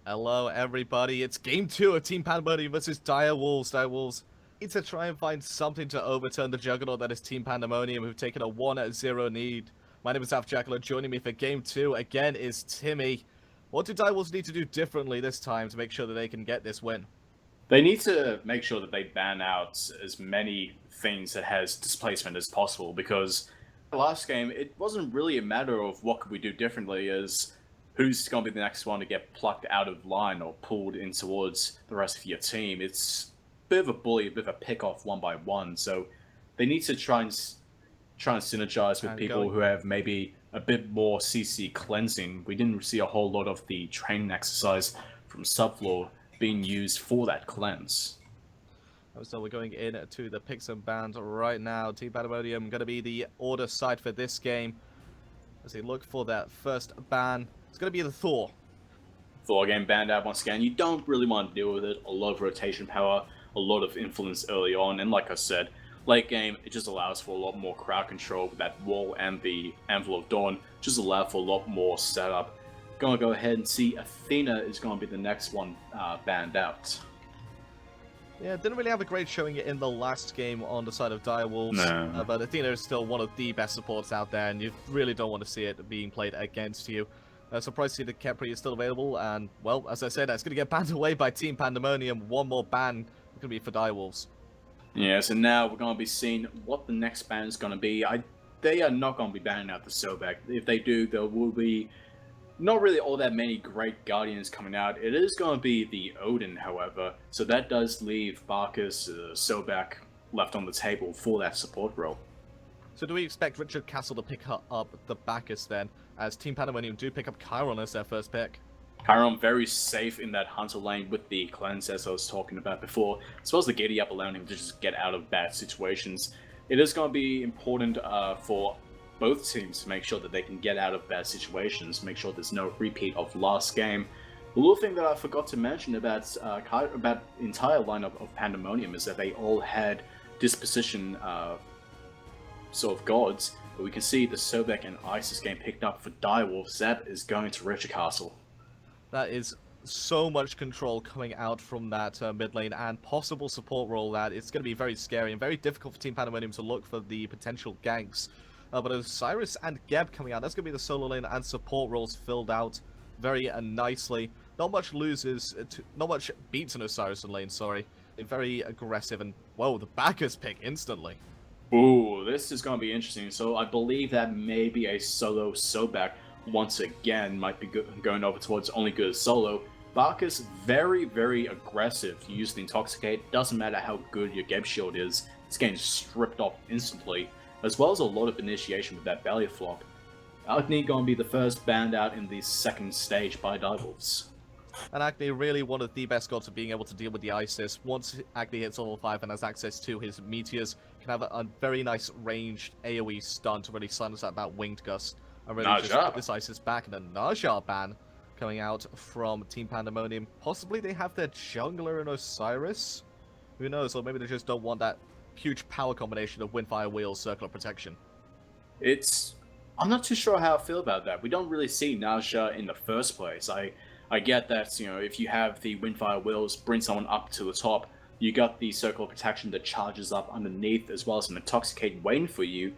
Hello, everybody. It's game 2 of Team Pandamonium versus Dire Wolves. Dire Wolves need to try and find something to overturn the juggernaut that is Team Pandamonium, who've taken a 1-0 lead. My name is Jackal, and joining me for game 2 again is Timmy. What do Dire Wolves need to do differently this time to make sure that they can get this win? They need to make sure that they ban out as many things that has displacement as possible, because the last game it wasn't really a matter of what could we do differently as who's going to be the next one to get plucked out of line or pulled in towards the rest of your team. It's a bit of a bully, a bit of a pick off one by one. So they need to try and synergize with And people going who have maybe a bit more CC cleansing. We didn't see a whole lot of the training exercise from subfloor being used for that cleanse. So we're going in to the picks and bans right now. Team Pandemonium going to be the order side for this game. As they look for that first ban, it's going to be the Thor. Thor getting banned out once again. You don't really want to deal with it. A lot of rotation power, a lot of influence early on, and like I said, late game it just allows for a lot more crowd control with that wall and the Anvil of Dawn. Just allow for a lot more setup. Gonna go ahead and see Athena is gonna be the next one banned out. Yeah, didn't really have a great showing in the last game on the side of Dire Wolves, No. but Athena is still one of the best supports out there, and you really don't want to see it being played against you. Surprised to see that Kepri is still available, and, well, as I said, that's going to get banned away by Team Pandemonium. One more ban going to be for Dire Wolves. Yeah, so now we're gonna be seeing what the next ban is gonna be. They are not gonna be banning out the Sobek. If they do, there will be not really all that many great Guardians coming out. It is going to be the Odin, however, so that does leave Barkus, Sobek left on the table for that support role. So do we expect Richard Castle to pick up the Bacchus then, as Team Pandemonium do pick up Chiron as their first pick? Chiron very safe in that Hunter lane with the cleanse, as I was talking about before, as well as the Giddy Up allowing him to just get out of bad situations. It is going to be important for both teams to make sure that they can get out of bad situations, make sure there's no repeat of last game. The little thing that I forgot to mention about the entire lineup of Pandemonium is that they all had disposition sort of gods, but we can see the Sobek and Isis game picked up for Dire Wolves. That is going to Richard Castle. That is so much control coming out from that mid lane and possible support role that it's going to be very scary and very difficult for Team Pandemonium to look for the potential ganks. But Osiris and Geb coming out, that's going to be the solo lane and support roles filled out very nicely. Not much loses, not much beats in Osiris lane, sorry. Very aggressive and, whoa, the Bacchus pick instantly. Ooh, this is going to be interesting. So I believe that maybe a solo Sobek once again might be going over towards only good solo. Barkus very, very aggressive. You use the Intoxicate. Doesn't matter how good your Geb shield is. It's getting stripped off instantly, as well as a lot of initiation with that belly flop. Agni gonna be the first banned out in the second stage by Dire Wolves. And Agni really one of the best gods of being able to deal with the Isis. Once Agni hits level 5 and has access to his meteors, can have a very nice ranged AoE stun to really silence that Winged Gust. And really just put this Isis back, and a Naja ban coming out from Team Pandemonium. Possibly they have their jungler in Osiris? Who knows, or maybe they just don't want that huge power combination of Windfire Wheels, Circle of Protection. I'm not too sure how I feel about that. We don't really see Naja in the first place. I get that, you know, if you have the Windfire Wheels, bring someone up to the top, you got the Circle of Protection that charges up underneath, as well as an Intoxicate waiting for you.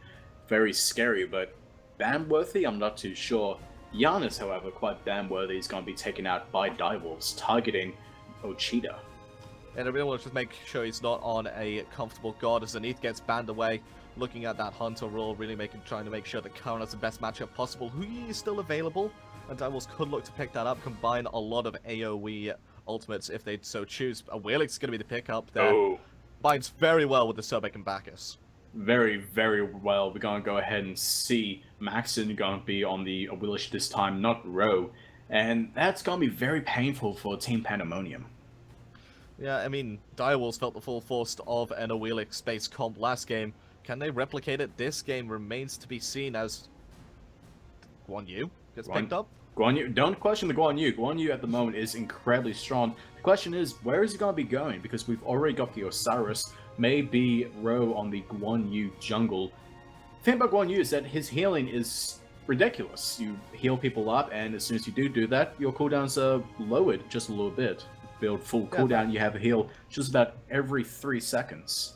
Very scary, but ban-worthy, I'm not too sure. Giannis, however, quite ban-worthy, is going to be taken out by Dire Wolves, targeting Ochida. And I really want to just make sure he's not on a comfortable god as Zenith gets banned away. Looking at that Hunter role, really trying to make sure that Chiron has the best matchup possible. Hui is still available, and Dire Wolves could look to pick that up, combine a lot of AoE ultimates if they so choose. A Wheelix going to be the pickup there. Oh. Binds very well with the Sobek and Bacchus. Very, very well. We're going to go ahead and see Maxon going to be on the Willish this time, not Roe. And that's going to be very painful for Team Pandemonium. Yeah, I mean, Dire Wolves felt the full force of an Awilix space comp last game. Can they replicate it? This game remains to be seen as Guan Yu gets picked up. Guan Yu, don't question the Guan Yu. Guan Yu at the moment is incredibly strong. The question is, where is he going to be going? Because we've already got the Osiris, maybe Ro on the Guan Yu jungle. The thing about Guan Yu is that his healing is ridiculous. You heal people up, and as soon as you do that, your cooldowns are lowered just a little bit. Build full cooldown, you have a heal just about every 3 seconds.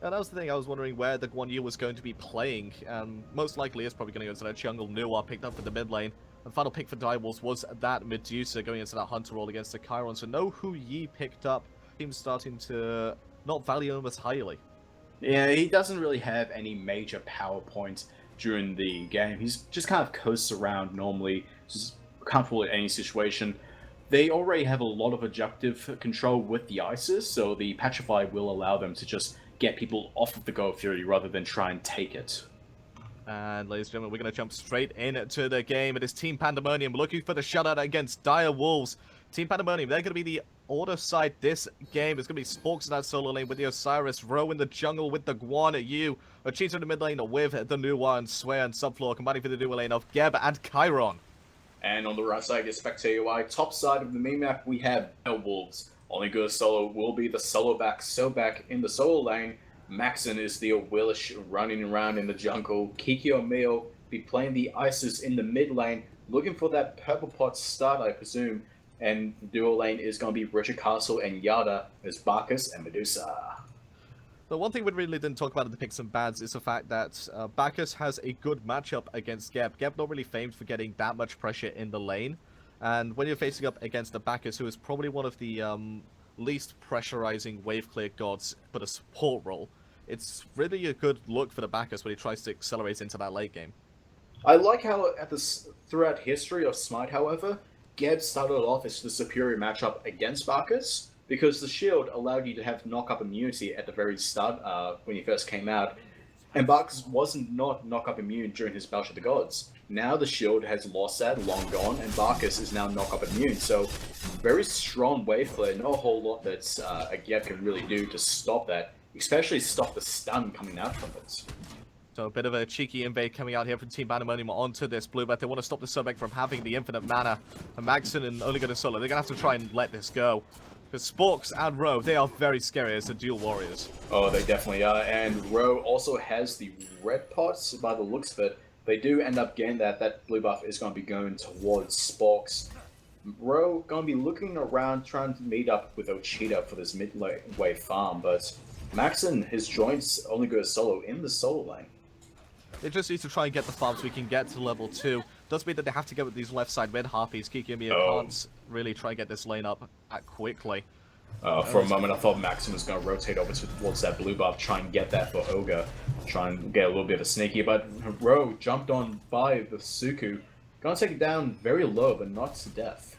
And that was the thing, I was wondering where the Guan Yu was going to be playing, and most likely it's probably going to go into that jungle. Noir picked up for the mid lane, and final pick for Direwolves was that Medusa going into that Hunter role against the Chiron, so no Hu Yi picked up, team's starting to not value him as highly. Yeah, he doesn't really have any major power points during the game. He's just kind of coasts around normally, just comfortable in any situation. They already have a lot of objective control with the Isis, so the Petrify will allow them to just get people off of the Gold Fury rather than try and take it. And ladies and gentlemen, we're going to jump straight into the game. It is Team Pandamonium looking for the shutout against Dire Wolves. Team Pandamonium, they're going to be the order side this game. It's going to be Sporks in that solo lane with the Osiris, Row in the jungle with the Guan Yu, Ochita in the mid lane with the Nuwa and Swear and subfloor, combining for the dual lane of Geb and Chiron. And on the right side, your Spectre UI, top side of the mini-map, we have Wolves. Only good solo will be the solo back, so back in the solo lane. Maxon is the Willish running around in the jungle. Kikyo Mio be playing the Isis in the mid lane, looking for that purple pot start, I presume. And the dual lane is going to be Richard Castle and Yada as Bacchus and Medusa. The one thing we really didn't talk about in the picks and bads is the fact that Bacchus has a good matchup against Geb. Geb not really famed for getting that much pressure in the lane. And when you're facing up against a Bacchus, who is probably one of the least pressurizing wave clear gods, but a support role, it's really a good look for the Bacchus when he tries to accelerate into that late game. I like how throughout history of Smite, however, Geb started off as the superior matchup against Bacchus, because the shield allowed you to have knock-up immunity at the very start when he first came out, and Bacchus wasn't not knock-up immune during his Bash of the Gods. Now the shield has lost that, long gone, and Bacchus is now knock-up immune, so very strong wave flare, not a whole lot that a Geb can really do to stop that, especially stop the stun coming out from it. So a bit of a cheeky invade coming out here from Team Pandemonium onto this blue, but they want to stop the Sobek from having the infinite mana. And Magson and only going to solo. They're going to have to try and let this go. Because Sporks and Roe, they are very scary as the dual warriors. Oh, they definitely are. And Roe also has the red pots by the looks of it. They do end up getting that. That blue buff is going to be going towards Sporks. Roe going to be looking around, trying to meet up with Ochita for this mid-wave farm, but Maxon, his joints only go solo in the solo lane. They just need to try and get the farm so we can get to level 2. Does mean that they have to get with these left side mid harpies. Kiki and Mia can't really try and get this lane up quickly. For a moment I thought Maxon was going to rotate over towards that blue buff, try and get that for Ogre, try and get a little bit of a sneaky, but Ro jumped on by the Suku. Gonna take it down very low, but not to death.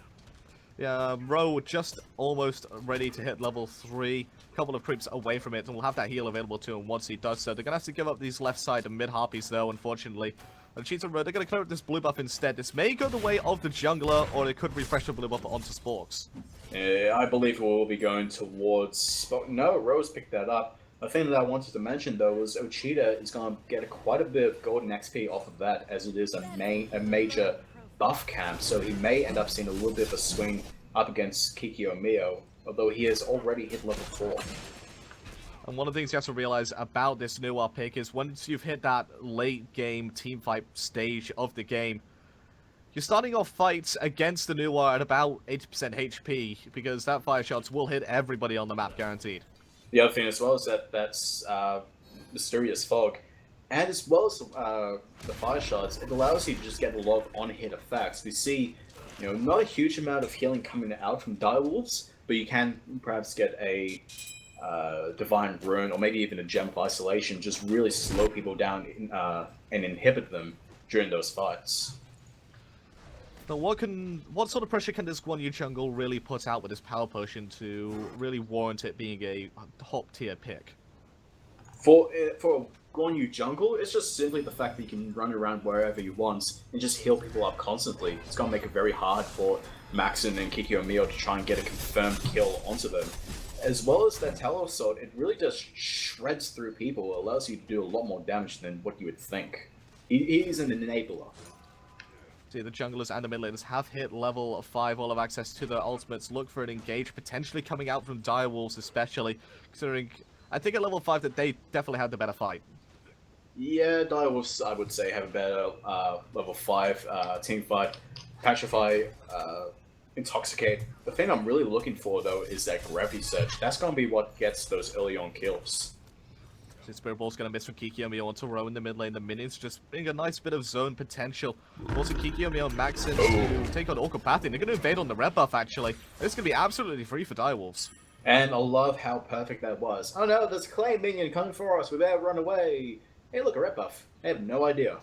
Yeah, Ro just almost ready to hit level 3. Couple of creeps away from it, and we'll have that heal available to him once he does so. They're gonna have to give up these left side and mid harpies though, unfortunately. And Cheats and Ro, they're gonna clear up this blue buff instead. This may go the way of the jungler, or it could refresh the blue buff onto Sporks. I believe we'll be going towards... No, Rose picked that up. The thing that I wanted to mention though was Ochita is going to get quite a bit of golden XP off of that, as it is a major buff camp, so he may end up seeing a little bit of a swing up against Kikyo Mio, although he has already hit level 4. And one of the things you have to realize about this Nuwa pick is once you've hit that late game teamfight stage of the game, you're starting off fights against the Nuwa at about 80% HP, because that fire shots will hit everybody on the map, guaranteed. The other thing as well is that that's Mysterious Fog, and as well as the fire shots, it allows you to just get a lot of on-hit effects. We see, you know, not a huge amount of healing coming out from Direwolves, but you can perhaps get a Divine Rune, or maybe even a Gem of Isolation, just really slow people down and inhibit them during those fights. Now, what sort of pressure can this Guan Yu jungle really put out with this power potion to really warrant it being a top tier pick? For Guan Yu jungle, it's just simply the fact that you can run around wherever you want and just heal people up constantly. It's gonna make it very hard for Maxon and Kikyo Mio to try and get a confirmed kill onto them. As well as that Talos Sword, it really just shreds through people, allows you to do a lot more damage than what you would think. He's an enabler. See, the junglers and the mid laners have hit level 5, all have access to their ultimates. Look for an engage, potentially coming out from Direwolves especially, considering, I think at level 5 that they definitely had the better fight. Yeah, Direwolves, I would say, have a better level 5 team fight. Petrify, Intoxicate. The thing I'm really looking for, though, is that Gravity Surge. That's going to be what gets those early on kills. So Spirit Ball's going to miss from Kikyomi onto Row in the mid lane. The minions just bring a nice bit of zone potential. Also, Kikyomi on Maxim to take on Orcopathy. They're going to invade on the red buff, actually. This is going to be absolutely free for Direwolves. And I love how perfect that was. Oh no, there's a clay minion coming for us. We better run away. Hey, look, a red buff. I have no idea.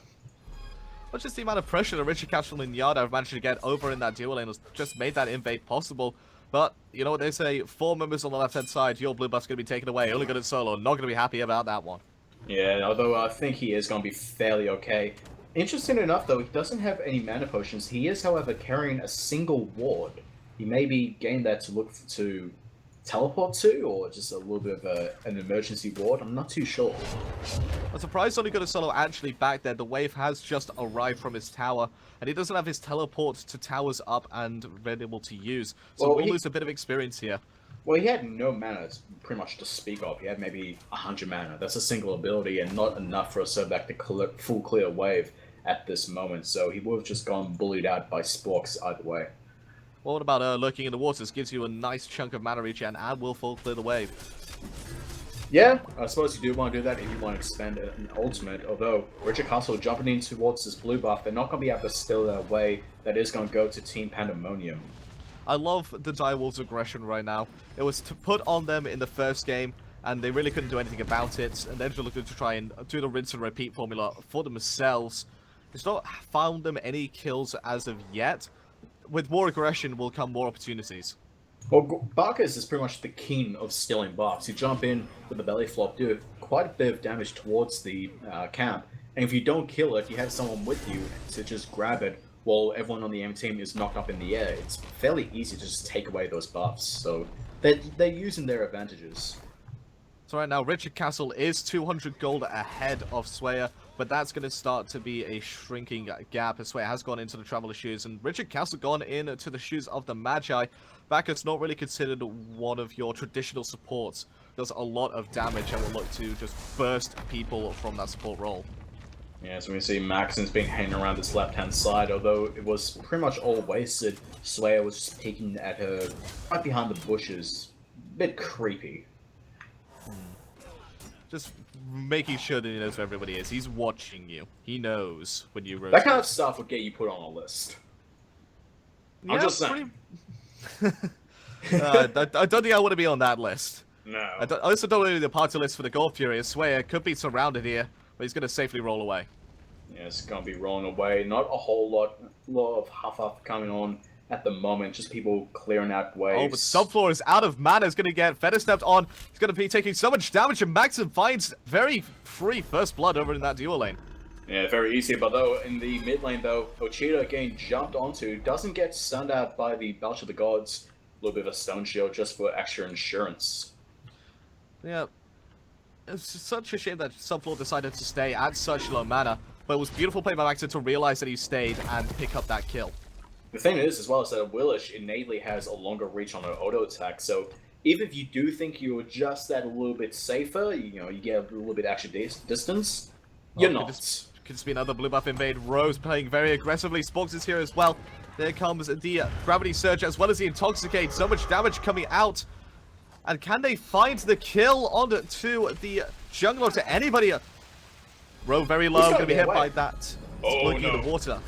But just the amount of pressure that Richard Castle and Yard have managed to get over in that duel lane has just made that invade possible. But, you know what they say, 4 members on the left-hand side, your blue buff's going to be taken away. Only good at solo, not going to be happy about that one. Yeah, although I think he is going to be fairly okay. Interesting enough, though, he doesn't have any mana potions. He is, however, carrying a single ward. He maybe gained that to look to teleport to, or just a little bit of an emergency ward. I'm not too sure. I'm surprised Only Good at Solo actually back there. The wave has just arrived from his tower, and he doesn't have his teleport to towers up and ready to use. So Well, we'll lose a bit of experience here. Well, he had no mana, pretty much, to speak of. He had maybe 100 mana. That's a single ability, and not enough for a Sobek to full clear wave at this moment. So he would have just gone bullied out by Sporks either way. Well, what about Lurking in the Waters? Gives you a nice chunk of mana regen and will full clear the wave. Yeah, I suppose you do want to do that if you want to expand an ultimate. Although Richard Castle jumping in towards this blue buff, they're not going to be able to steal that away. That is going to go to Team Pandamonium. I love the Direwolves' aggression right now. It was to put on them in the first game, and they really couldn't do anything about it. And they're just looking to try and do the rinse and repeat formula for themselves. It's not found them any kills as of yet. With more aggression will come more opportunities. Well, Barkers is pretty much the king of stealing buffs. You jump in with the belly flop, do quite a bit of damage towards the camp, and if you don't kill it, you have someone with you to just grab it while everyone on the M team is knocked up in the air. It's fairly easy to just take away those buffs, so they're using their advantages. So right now, Richard Castle is 200 gold ahead of Swayer, but that's going to start to be a shrinking gap as Swayer has gone into the Traveler shoes, and Richard Castle gone into the shoes of the Magi. Backus not really considered one of your traditional supports. Does a lot of damage and will look to just burst people from that support role. Yeah, so we see Maxon's being hanging around this left-hand side, although it was pretty much all wasted. Swayer was just peeking at her right behind the bushes. A bit creepy. Just making sure that he knows where everybody is. He's watching you. He knows when you rotate. That kind of stuff would get you put on a list. Yeah, I'm just saying. I don't think I want to be on that list. No. I also don't want to be the party list for the Gold Fury. I swear, could be surrounded here, but he's going to safely roll away. Yeah, it's going to be rolling away. Not a whole lot of huff coming on at the moment. Just people clearing out waves. Oh, but Subfloor is out of mana. He's going to get Feather Stepped on. He's going to be taking so much damage, and Maxim finds very free first blood over in that dual lane. Yeah, very easy. But though, in the mid lane, though, Ochita again jumped onto. Doesn't get stunned out by the Belch of the Gods. A little bit of a stone shield just for extra insurance. Yeah. It's such a shame that Subfloor decided to stay at such low mana, but it was beautiful play by Maxim to realize that he stayed and pick up that kill. The thing is, as well, is that Willish innately has a longer reach on an auto attack, so even if you do think you're just that a little bit safer, you know, you get a little bit extra distance, you're not. Could just be another blue buff invade. Rose playing very aggressively. Sporks is here as well. There comes the Gravity Surge as well as the Intoxicate. So much damage coming out. And can they find the kill onto the jungle or to anybody? Row very low, going to be hit by that. Looking in the water.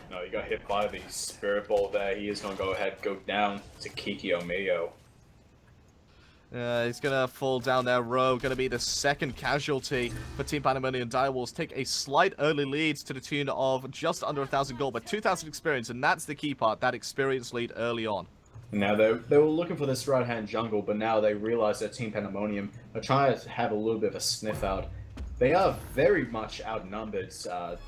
No, he got hit by the Spirit Ball there. He is going to go down to Kikyo Mio. He's going to fall down there. Row going to be the second casualty for Team Pandamonium. Direwolves take a slight early lead to the tune of just under 1,000 gold, but 2,000 experience, and that's the key part, that experience lead early on. Now, they were looking for this right-hand jungle, but now they realize that Team Pandemonium are trying to have a little bit of a sniff out. They are very much outnumbered,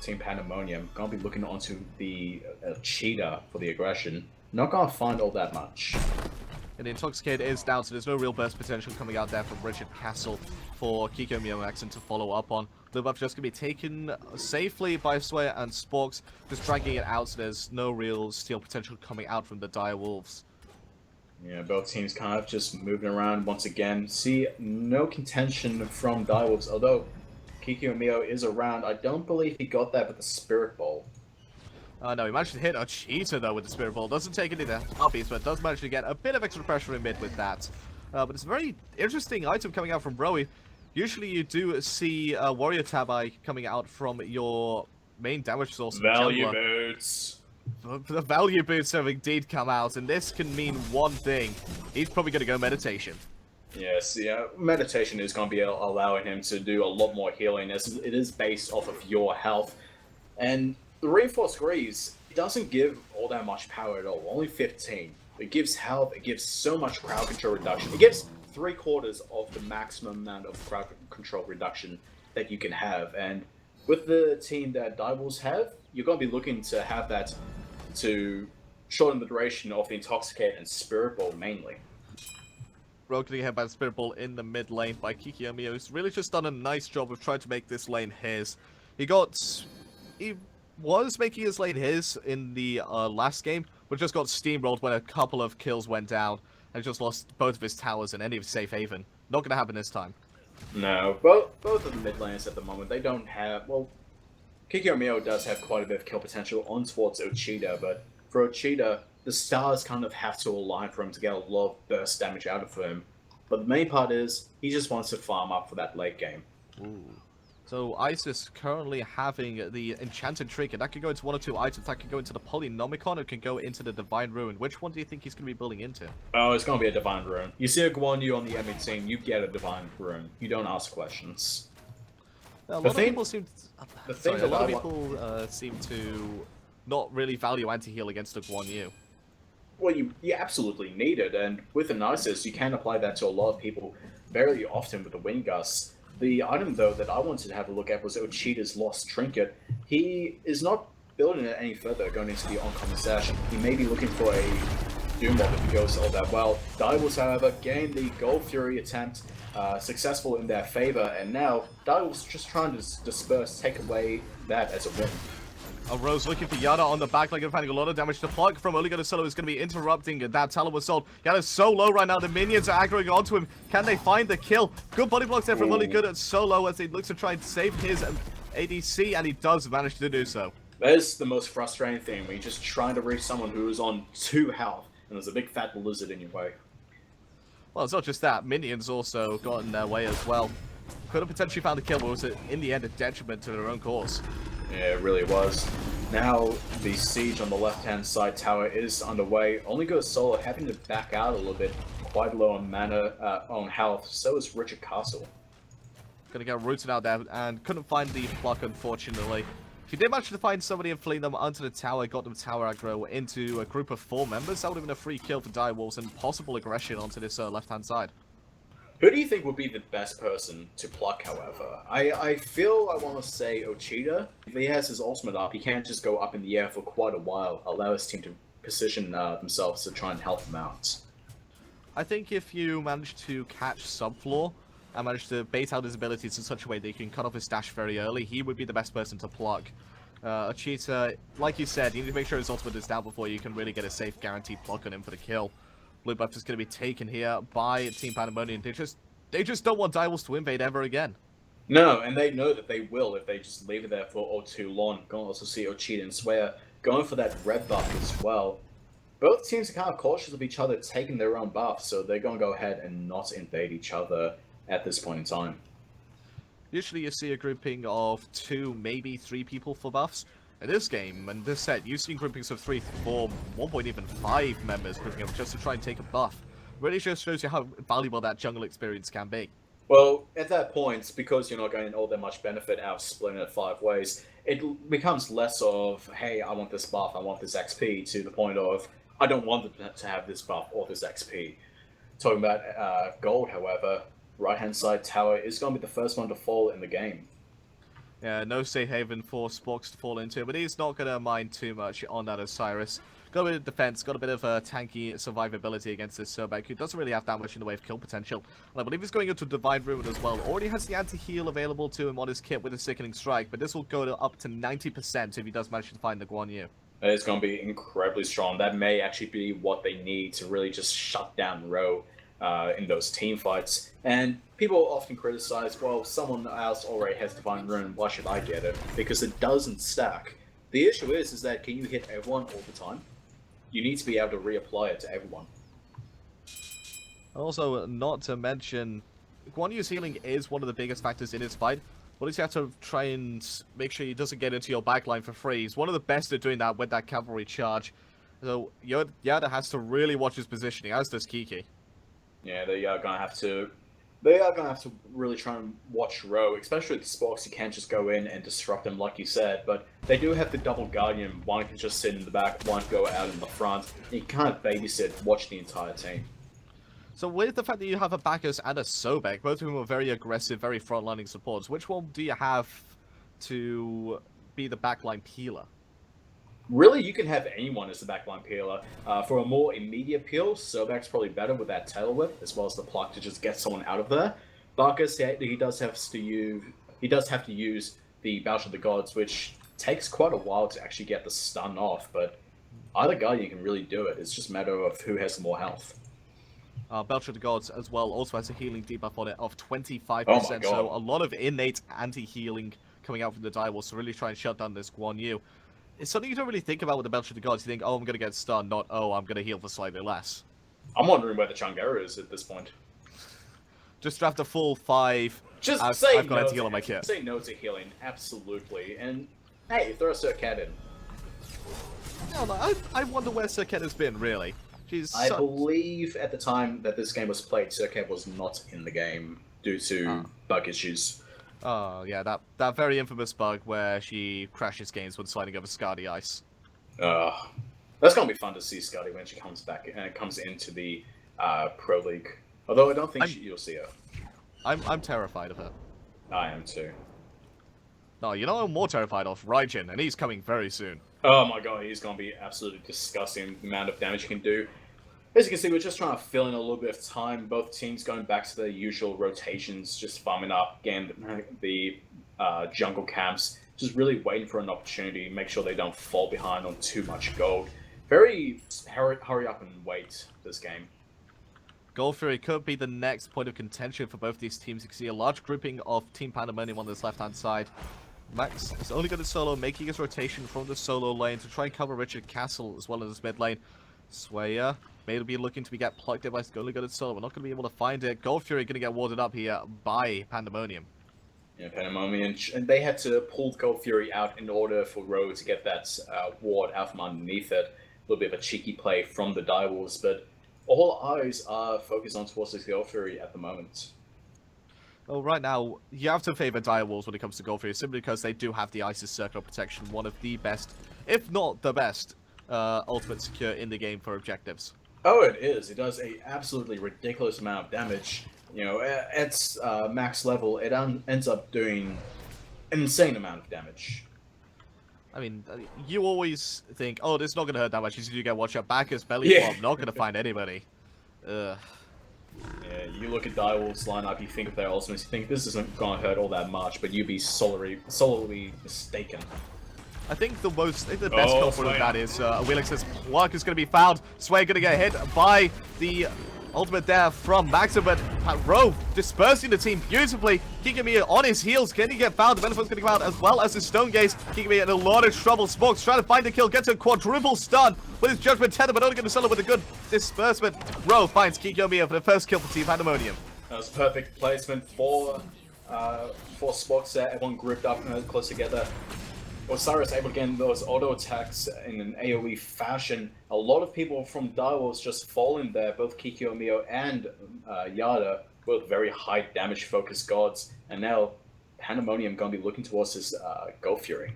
Team Pandemonium. Gonna be looking onto the Cheetah for the aggression. Not gonna find all that much. And the Intoxicate is down, so there's no real burst potential coming out there from Richard Castle for Kiko Miomaxon to follow up on. The buff just going to be taken safely by Swayer and Sporks, just dragging it out, so there's no real steal potential coming out from the Dire Wolves. Yeah, both teams kind of just moving around once again. See, no contention from Direwolves, although Kikyo Mio is around. I don't believe he got that with the Spirit Ball. No, he managed to hit a cheater though with the Spirit Ball. Doesn't take any of the upbeats, but does manage to get a bit of extra pressure in mid with that. But it's a very interesting item coming out from Broly. Usually you do see Warrior Tabai coming out from your main damage source. Value boots. The value boots have indeed come out, and this can mean one thing. He's probably going to go meditation. Yes, yeah, meditation is going to be allowing him to do a lot more healing, as it is based off of your health. And the Reinforced Grease doesn't give all that much power at all, only 15. It gives health, it gives so much crowd control reduction. It gives 3/4 of the maximum amount of crowd control reduction that you can have. And with the team that Direwolves have, you're going to be looking to have that to shorten the duration of the Intoxicate and Spirit Ball mainly. Rogue getting hit by the Spirit Ball in the mid lane by Kikyo. He's really just done a nice job of trying to make this lane his. He was making his lane his in the last game, but just got steamrolled when a couple of kills went down and just lost both of his towers and any of his safe haven. Not going to happen this time. No, both of the mid lanes at the moment, they don't have, well, Kikyo does have quite a bit of kill potential on towards Ochida, but for Ochida, the stars kind of have to align for him to get a lot of burst damage out of him. But the main part is, he just wants to farm up for that late game. Ooh. So Isis currently having the Enchanted Trinket. That could go into one or two items. That could go into the Polynomicon. It can go into the Divine Ruin. Which one do you think he's going to be building into? Oh, it's going to be a Divine Ruin. You see a Guan Yu on the enemy team, you get a Divine Ruin. You don't ask questions. A lot of people seem to not really value anti-heal against a Guan Yu. Well, you absolutely need it, and with an Isis, you can apply that to a lot of people very often with the Wind Gust. The item, though, that I wanted to have a look at was Ochida's Lost Trinket. He is not building it any further going into the oncoming session. He may be looking for a Doom Mob if he goes all that well. Direwolves, however, gained the Gold Fury attempt, successful in their favor, and now Direwolves just trying to disperse, take away that as a win. Rose looking for Yana on the back line and finding a lot of damage. The plug from Oligo Solo is going to be interrupting that Talon Assault. Yana's so low right now. The minions are aggroing onto him. Can they find the kill? Good body blocks there from Oligo at Solo as he looks to try and save his ADC, and he does manage to do so. That is the most frustrating thing, when you're just trying to reach someone who is on 2 health, and there's a big fat lizard in your way. Well, it's not just that. Minions also got in their way as well. Could have potentially found a kill, but was it in the end a detriment to their own cause? Yeah, it really was. Now, the siege on the left-hand side tower is underway. Only goes Solo having to back out a little bit, quite low on mana, on health. So is Richard Castle. Gonna get rooted out there, and couldn't find the block, unfortunately. If you did manage to find somebody and flee them onto the tower, got them tower aggro into a group of 4 members, that would have been a free kill for Direwolves and possible aggression onto this left-hand side. Who do you think would be the best person to pluck, however? I feel I want to say Ochida. If he has his ultimate up, he can't just go up in the air for quite a while, allow his team to position themselves to try and help him out. I think if you manage to catch Subfloor and manage to bait out his abilities in such a way that you can cut off his dash very early, he would be the best person to pluck. Ochida, like you said, you need to make sure his ultimate is down before you can really get a safe guaranteed pluck on him for the kill. Blue buff is going to be taken here by Team Pandamonium. They just don't want Direwolves to invade ever again. No, and they know that they will if they just leave it there for too long. Going to also see Ochida and Swear going for that red buff as well. Both teams are kind of cautious of each other taking their own buff, so they're going to go ahead and not invade each other at this point in time. Usually you see a grouping of 2, maybe 3 people for buffs. In this game, and this set, you've seen groupings of 3, 4, 1 point even 5 members grouping up just to try and take a buff. Really just shows you how valuable that jungle experience can be. Well, at that point, because you're not getting all that much benefit out of splitting it 5 ways, it becomes less of, hey, I want this buff, I want this XP, to the point of, I don't want to have this buff or this XP. Talking about gold, however, right-hand side tower is going to be the first one to fall in the game. Yeah, no safe haven for Sporks to fall into, but he's not going to mind too much on that Osiris. Got a bit of defense, got a bit of tanky survivability against this Sobek, who doesn't really have that much in the way of kill potential. And I believe he's going into Divine Ruin as well. Already has the anti-heal available to him on his kit with a Sickening Strike, but this will go to up to 90% if he does manage to find the Guan Yu. That is going to be incredibly strong. That may actually be what they need to really just shut down Row. in those team fights. And people often criticize, well, someone else already has Divine Ruin, why should I get it? Because it doesn't stack. The issue is that can you hit everyone all the time? You need to be able to reapply it to everyone. Also, not to mention, Guan Yu's healing is one of the biggest factors in his fight. But you have to try and make sure he doesn't get into your backline for free. He's one of the best at doing that with that cavalry charge. So Yada has to really watch his positioning, as does Kiki. Yeah, they are gonna have to. They are gonna have to really try and watch Row, especially with the Sporks. You can't just go in and disrupt them like you said, but they do have the double Guardian. One can just sit in the back, one go out in the front. You can't babysit, watch the entire team. So with the fact that you have a Bacchus and a Sobek, both of whom are very aggressive, very front-lining supports, which one do you have to be the backline peeler? Really, you can have anyone as the backline peeler. For a more immediate peel, Sobek's probably better with that tail whip, as well as the pluck to just get someone out of there. Bacchus, he does have to use the Belch of the Gods, which takes quite a while to actually get the stun off, but either Guardian can really do it. It's just a matter of who has more health. Belch of the Gods as well also has a healing debuff on it of 25%, Oh my God. so a lot of innate anti-healing coming out from the direwolves to really try and shut down this Guan Yu. It's something you don't really think about with the Belch of the Gods. You think, oh, I'm going to get stunned, not, oh, I'm going to heal for slightly less. I'm wondering where the Changara is at this point. Just draft a full 5. Just I've got to heal on my kit. Say no to healing, absolutely. And hey, throw a Sir Cat in. No, I wonder where Sir Ken has been, really. I believe at the time that this game was played, Sir Cat was not in the game due to bug issues. Oh, yeah, that very infamous bug where she crashes games when sliding over Scardy ice. That's gonna be fun to see Scardy when she comes back and comes into the Pro League. Although I don't think you'll see her. I'm terrified of her. I am too. No, you know I'm more terrified of? Raijin, and he's coming very soon. Oh my god, he's gonna be absolutely disgusting, the amount of damage he can do. As you can see, we're just trying to fill in a little bit of time. Both teams going back to their usual rotations, just farming up, getting the jungle camps, just really waiting for an opportunity, make sure they don't fall behind on too much gold. Very hurry up and wait this game. Gold Fury could be the next point of contention for both these teams. You can see a large grouping of Team Pandamonium on this left-hand side. Max is only good at solo, making his rotation from the solo lane to try and cover Richard Castle as well as his mid lane. Swayer may be looking to get plucked in by only good at solo. We're not going to be able to find it. Gold Fury going to get warded up here by Pandamonium. Yeah, Pandemonium, and they had to pull Gold Fury out in order for Rogue to get that ward out from underneath it. A little bit of a cheeky play from the Direwolves, but all eyes are focused on towards this Gold Fury at the moment. Well, right now, you have to favor Direwolves when it comes to Gold Fury, simply because they do have the Isis Circle Protection, one of the best, if not the best, ultimate secure in the game for objectives. Oh, it is. It does a absolutely ridiculous amount of damage. You know, at max level, it ends up doing an insane amount of damage. I mean, you always think, oh, this is not going to hurt that much. You get watch out Bacchus, belly flop, not going to find anybody. Ugh. Yeah, you look at Direwolf's lineup, you think of their ultimates, you think this isn't going to hurt all that much, but you'd be solely mistaken. I think the best culprit of that is Wheelix's pluck is going to be found. Sway going to get hit by the ultimate there from Maxim, but Rove dispersing the team beautifully. Kikamiya on his heels. Can he get found? The Beneficent's going to come out as well as his Stone Gaze. Kikamiya in a lot of trouble. Smokes trying to find the kill. Gets a quadruple stun with his Judgment Tether, but only going to sell it with a good disbursement. Rove finds Kikamiya for the first kill for Team Pandemonium. That was perfect placement for Spox there. Everyone grouped up close together. Osiris able to get those auto attacks in an AoE fashion. A lot of people from Direwolves just fall in there, both Kikyo and Yada, both very high damage focused gods. And now Pandemonium going to be looking towards his Gold Fury.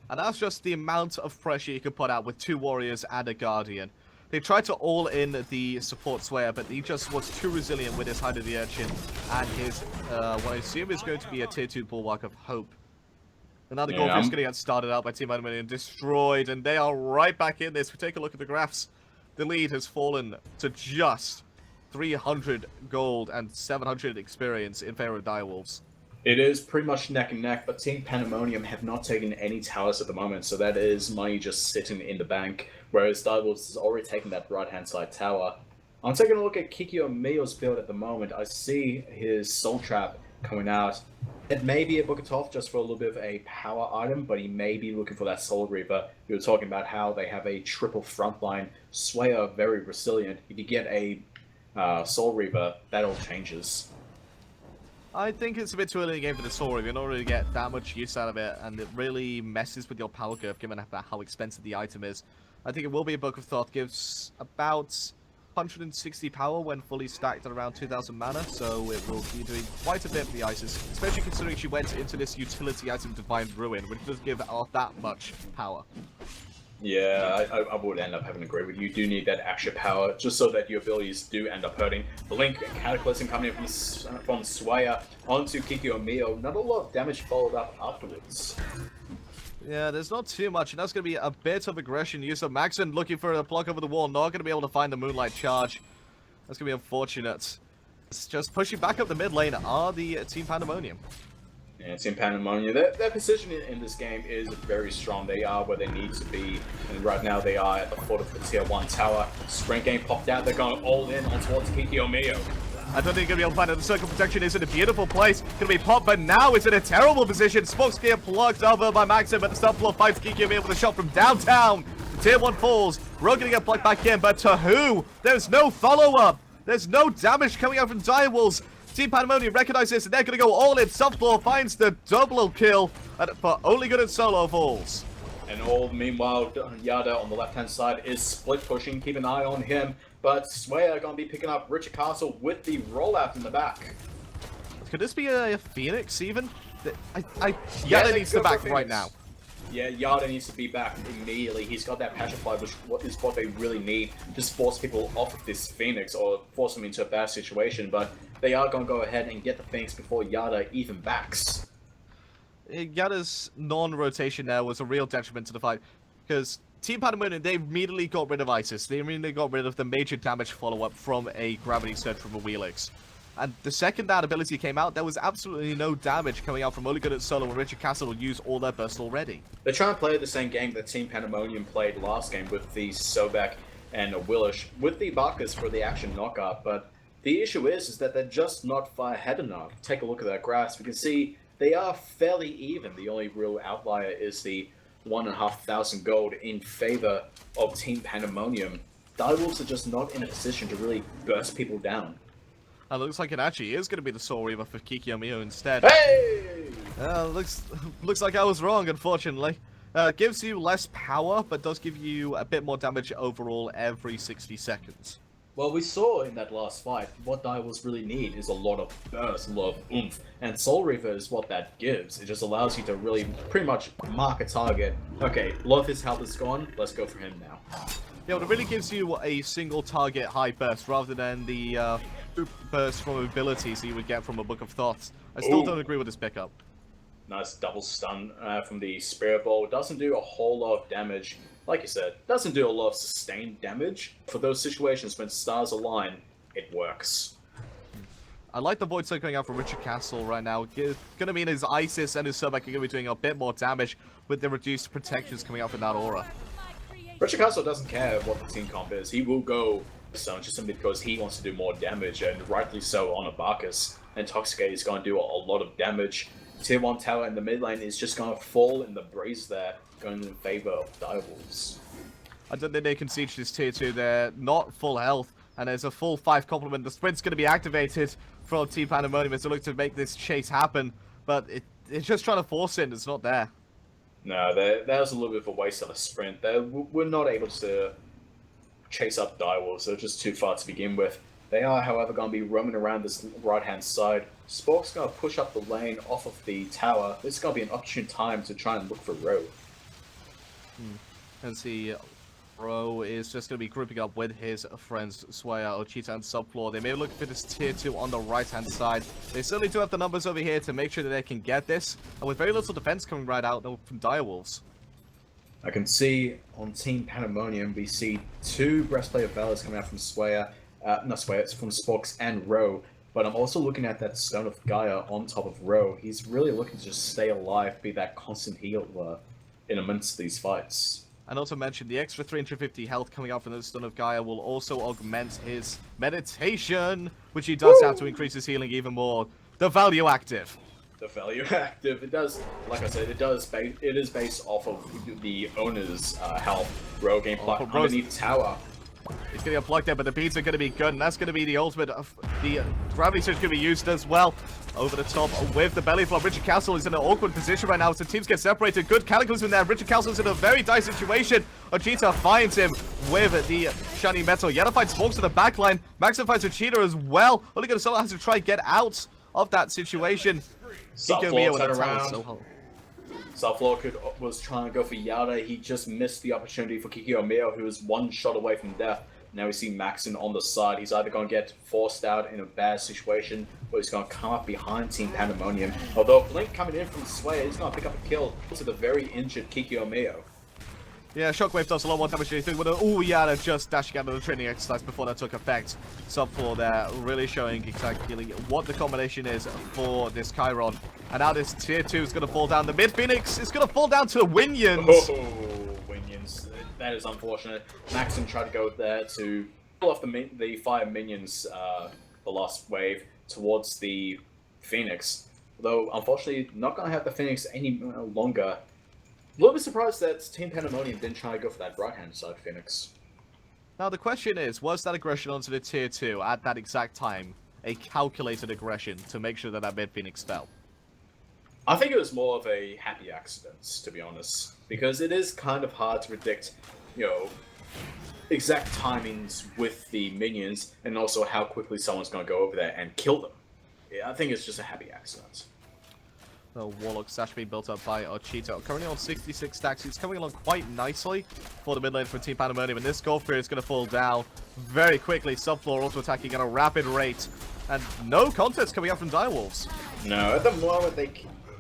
And that's just the amount of pressure you can put out with 2 warriors and a guardian. They tried to all in the support Swayer, but he just was too resilient with his Hide of the Urchin and his, what I assume is going to be a tier 2 Bulwark of Hope. Another Gold Fury's going to get started out by Team Pandemonium, destroyed, and they are right back in this. If we take a look at the graphs, the lead has fallen to just 300 gold and 700 experience in favor of Direwolves. It is pretty much neck and neck, but Team Pandemonium have not taken any towers at the moment, so that is money just sitting in the bank, whereas Direwolves has already taken that right-hand side tower. I'm taking a look at Kikyo build at the moment. I see his Soul Trap coming out. It may be a Book of Thoth just for a little bit of a power item, but he may be looking for that Soul Reaper. We were talking about how they have a triple frontline. Slayer very resilient. If you get a Soul Reaper, that all changes. I think it's a bit too early in the game for the Soul Reaper in order to get that much use out of it, and it really messes with your power curve given how expensive the item is. I think it will be a Book of Thoth, gives about 160 power when fully stacked at around 2000 mana, so it will be doing quite a bit for the Isis, especially considering she went into this utility item Divine Ruin, which does give off that much power. Yeah, I would end up having to agree with you. You do need that extra power, just so that your abilities do end up hurting. Blink and Cataclysm coming in from Swaya onto Kikyo. Not a lot of damage followed up afterwards. Yeah, there's not too much, and that's going to be a bit of aggression use of Maxon looking for a block over the wall, not going to be able to find the Moonlight Charge. That's going to be unfortunate. It's just pushing back up the mid lane are the Team Pandamonium. Yeah, Team Pandamonium, their position in this game is very strong. They are where they need to be, and right now they are at the foot of the tier 1 tower. Sprint game popped out, they're going all in on towards Kikyo. I don't think you're going to be able to find it. The circle protection is in a beautiful place. Going to be popped, but now it's in a terrible position. Smokes get plugged over by Maxim, but the subfloor fights Kikyo with a shot from downtown. The tier 1 falls. Rogue going to get plugged back in, but to who? There's no follow-up. There's no damage coming out from Direwolves. Team Pandemonium recognize this, and they're going to go all in. Subfloor finds the double kill, but only good at solo falls. And all meanwhile, Yada on the left-hand side is split pushing. Keep an eye on him. But Swaya going to be picking up Richard Castle with the rollout in the back. Could this be a Phoenix even? Yada needs to back right now. Yeah, Yada needs to be back immediately. He's got that Petrify, which is what they really need. Just force people off of this Phoenix or force them into a bad situation. But they are going to go ahead and get the Phoenix before Yada even backs. Yada's non-rotation there was a real detriment to the fight, because Team Pandemonium, they immediately got rid of Isis. They immediately got rid of the major damage follow-up from a Gravity Surge from a Wheelix. And the second that ability came out, there was absolutely no damage coming out from only good at solo when Richard Castle will use all their burst already. They're trying to play the same game that Team Pandemonium played last game with the Sobek and a Willish, with the Bacchus for the action knockup, but the issue is that they're just not far ahead enough. Take a look at their graphs. We can see they are fairly even. The only real outlier is the 1,500 gold in favor of Team Pandemonium. Direwolves are just not in a position to really burst people down. And it looks like it actually is going to be the Soul Reaver for Kikyo instead. Hey! Looks like I was wrong, unfortunately. Gives you less power, but does give you a bit more damage overall every 60 seconds. Well, we saw in that last fight, what Direwolves really need is a lot of burst, a lot of oomph, and Soul Reaver is what that gives. It just allows you to really pretty much mark a target. Okay, a lot of his health is gone, let's go for him now. Yeah, well, it really gives you a single target high burst rather than the burst from abilities that you would get from a Book of Thoths. I still don't agree with this pickup. Nice double stun from the Spirit Ball. Doesn't do a whole lot of damage. Like you said, doesn't do a lot of sustained damage. For those situations when stars align, it works. I like the Void Surge going out from Richard Castle right now. It's going to mean his Isis and his Sobek are going to be doing a bit more damage with the reduced protections coming out from that aura. Richard Castle doesn't care what the team comp is. He will go so just simply because he wants to do more damage, and rightly so on a Bacchus. And Intoxicate is going to do a lot of damage. Tier 1 tower in the mid lane is just going to fall in the breeze there, going in favor of Direwolves. I don't think they can siege this tier 2. They're not full health, and there's a full 5 complement. The sprint's going to be activated from Team Pandemonium as they look to make this chase happen, but it's just trying to force it, and it's not there. No, that was a little bit of a waste of a sprint. They were not able to chase up Direwolves. They're just too far to begin with. They are, however, going to be roaming around this right-hand side. Spork's going to push up the lane off of the tower. This is going to be an opportune time to try and look for Roe. And see, Ro is just going to be grouping up with his friends Swaya, Ochita, and Subfloor. They may look for this tier 2 on the right-hand side. They certainly do have the numbers over here to make sure that they can get this. And with very little defense coming right out from Direwolves. I can see on Team Pandemonium, we see 2 Breastplate of Valors coming out from Swaya. Not Swaya, it's from Sporks and Ro. But I'm also looking at that Stone of Gaia on top of Ro. He's really looking to just stay alive, be that constant healer in amongst these fights. And also mentioned the extra 350 health coming out from the Stun of Gaia will also augment his meditation, which he does have to increase his healing even more. The value active. The value active, it does, like I said, it is based off of the owner's health. Rogue game plot underneath tower. He's getting unplugged there, but the beads are going to be good, and that's going to be the ultimate. The gravity surge going to be used as well. Over the top with the belly flop. Richard Castle is in an awkward position right now as the teams get separated. Good cataclysm there. Richard Castle's in a very dire situation. Ochita finds him with the shiny metal. Yetta finds smokes to the backline. Maxim finds Ochita as well. Only going to solo has to try and get out of that situation. Subfloor turned around. Subfloor was trying to go for Yada. He just missed the opportunity for Kikyo, who was one shot away from death. Now we see Maxon on the side. He's either going to get forced out in a bad situation, or he's going to come up behind Team Pandamonium. Although Blink coming in from Sway, he's going to pick up a kill to the very injured Kikyo. Yeah, Shockwave does a lot more damage than you think. Ooh, Yada just dashing out of the training exercise before that took effect. Subfloor there, really showing exactly what the combination is for this Chiron. And now this tier 2 is going to fall down. The mid Phoenix is going to fall down to the Winions. Oh, Winions. That is unfortunate. Maxim tried to go there to pull off the fire minions, the last wave, towards the Phoenix. Though, unfortunately, not going to have the Phoenix any longer. A little bit surprised that Team Pandemonium didn't try to go for that right-hand side Phoenix. Now, the question is, was that aggression onto the tier 2 at that exact time a calculated aggression to make sure that that mid Phoenix fell? I think it was more of a happy accident, to be honest, because it is kind of hard to predict, exact timings with the minions, and also how quickly someone's going to go over there and kill them. Yeah, I think it's just a happy accident. The Warlock Sash being built up by Ochita. Currently on 66 stacks. He's coming along quite nicely for the mid lane for Team Pandemonium, and this Golf Period is going to fall down very quickly. Subfloor also attacking at a rapid rate, and no contest coming out from Direwolves. No, at the moment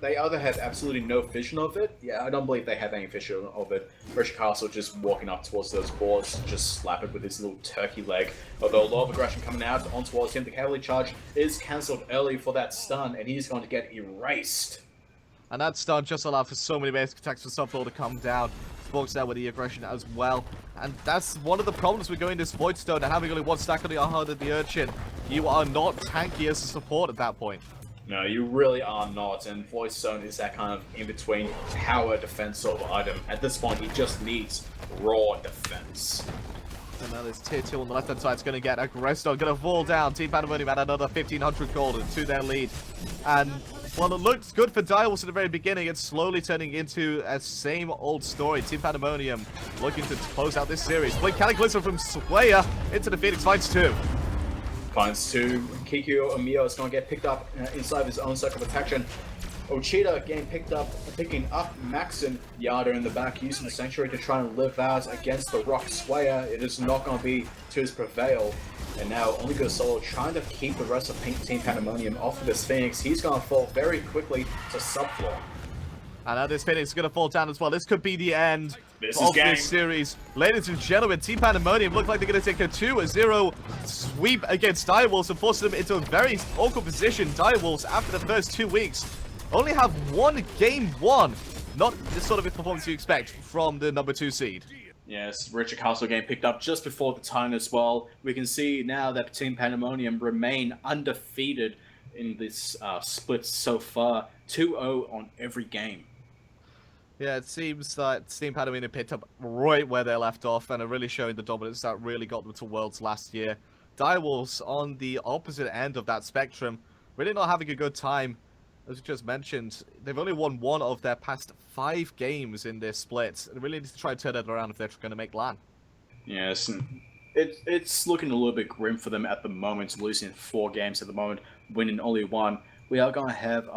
they either have absolutely no vision of it. Yeah, I don't believe they have any vision of it. Richard Castle just walking up towards those boards, just slap it with his little turkey leg. Although a lot of aggression coming out on towards him, the cavalry charge is cancelled early for that stun, and he's going to get erased. And that stun just allowed for so many basic attacks for Subfloor to come down. Smokes there with the aggression as well. And that's one of the problems with going this Void Stone and having only one stack on the heart of the Urchin. You are not tanky as a support at that point. No, you really are not, and Void Stone is that kind of in-between power defense sort of item. At this point, he just needs raw defense. And now this tier 2 on the left-hand side is going to get aggressed. Going to fall down. Team Pandemonium at another 1,500 gold to their lead. And while it looks good for Direwolves at the very beginning, it's slowly turning into a same old story. Team Pandemonium looking to close out this series. Blink Cataclysm from Slayer into the Phoenix, finds 2. Finds 2. Kikyo Amiyo is going to get picked up inside his own circle of protection. Ochita getting picking up Maxon. Yada in the back using the Sanctuary to try and live out against the Rock Slayer. It is not going to be to his prevail. And now only goes solo, trying to keep the rest of Team Pandemonium off of this Phoenix. He's going to fall very quickly to Subfloor. And now this Phoenix is going to fall down as well. This could be the end of this series. Ladies and gentlemen, Team Pandemonium look like they're going to take a 2-0 sweep against Direwolves and force them into a very awkward position. Direwolves, after the first 2 weeks, only have one game won. Not the sort of performance you expect from the number 2 seed. Yes, Richard Castle getting picked up just before the time as well. We can see now that Team Pandemonium remain undefeated in this split so far. 2-0 on every game. Yeah, it seems that Team Pandemonium picked up right where they left off and are really showing the dominance that really got them to Worlds last year. Direwolves on the opposite end of that spectrum, really not having a good time. As we just mentioned, they've only won 1 of their past 5 games in this split. They really need to try and turn it around if they're going to make LAN. Yes, it's looking a little bit grim for them at the moment, losing 4 games at the moment, winning only 1. We are going to have